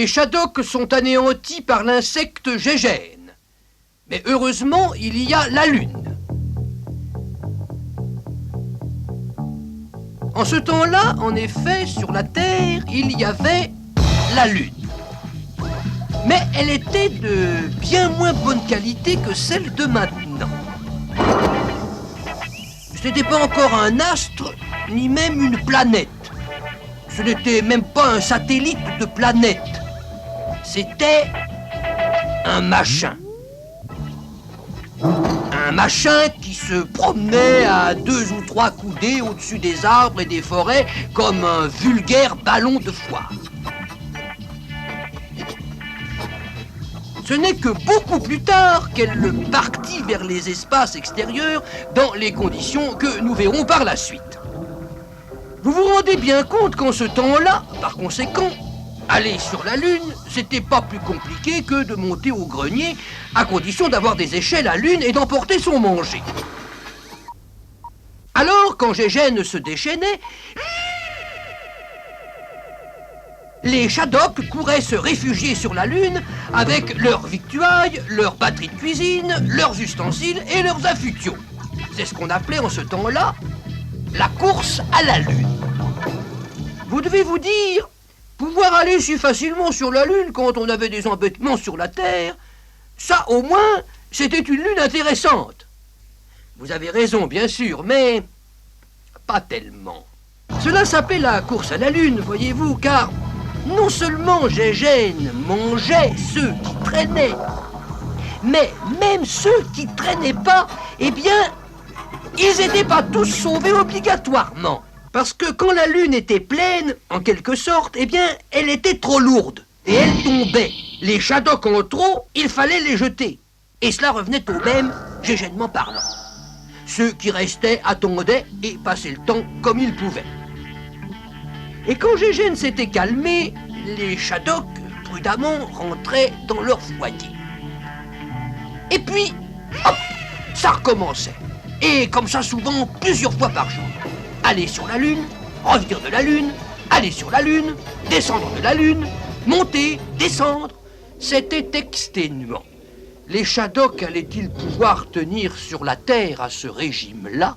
Les Shadocks sont anéantis par l'insecte Gégène. Mais heureusement, il y a la Lune. En ce temps-là, en effet, sur la Terre, il y avait la Lune. Mais elle était de bien moins bonne qualité que celle de maintenant. Ce n'était pas encore un astre, ni même une planète. Ce n'était même pas un satellite de planète. C'était un machin. Un machin qui se promenait à 2 ou 3 coudées au-dessus des arbres et des forêts comme un vulgaire ballon de foire. Ce n'est que beaucoup plus tard qu'elle partit vers les espaces extérieurs dans les conditions que nous verrons par la suite. Vous vous rendez bien compte qu'en ce temps-là, par conséquent, aller sur la Lune, c'était pas plus compliqué que de monter au grenier, à condition d'avoir des échelles à Lune et d'emporter son manger. Alors, quand Gégène se déchaînait, les Shadocks couraient se réfugier sur la Lune avec leurs victuailles, leurs batteries de cuisine, leurs ustensiles et leurs affûtions. C'est ce qu'on appelait en ce temps-là la course à la Lune. Vous devez vous dire, pouvoir aller si facilement sur la Lune quand on avait des embêtements sur la Terre, ça au moins, c'était une Lune intéressante. Vous avez raison, bien sûr, mais pas tellement. Cela s'appelait la course à la Lune, voyez-vous, car non seulement Gégène mangeait ceux qui traînaient, mais même ceux qui traînaient pas, eh bien, ils n'étaient pas tous sauvés obligatoirement. Parce que quand la Lune était pleine, en quelque sorte, eh bien, elle était trop lourde. Et elle tombait. Les Shadocks en trop, il fallait les jeter. Et cela revenait au même, Gégènement parlant. Ceux qui restaient attendaient et passaient le temps comme ils pouvaient. Et quand Gégène s'était calmé, les Shadocks, prudemment, rentraient dans leur foyer. Et puis, hop, ça recommençait. Et comme ça souvent, plusieurs fois par jour. Aller sur la Lune, revenir de la Lune, aller sur la Lune, descendre de la Lune, monter, descendre. C'était exténuant. Les Shadocks allaient-ils pouvoir tenir sur la Terre à ce régime-là?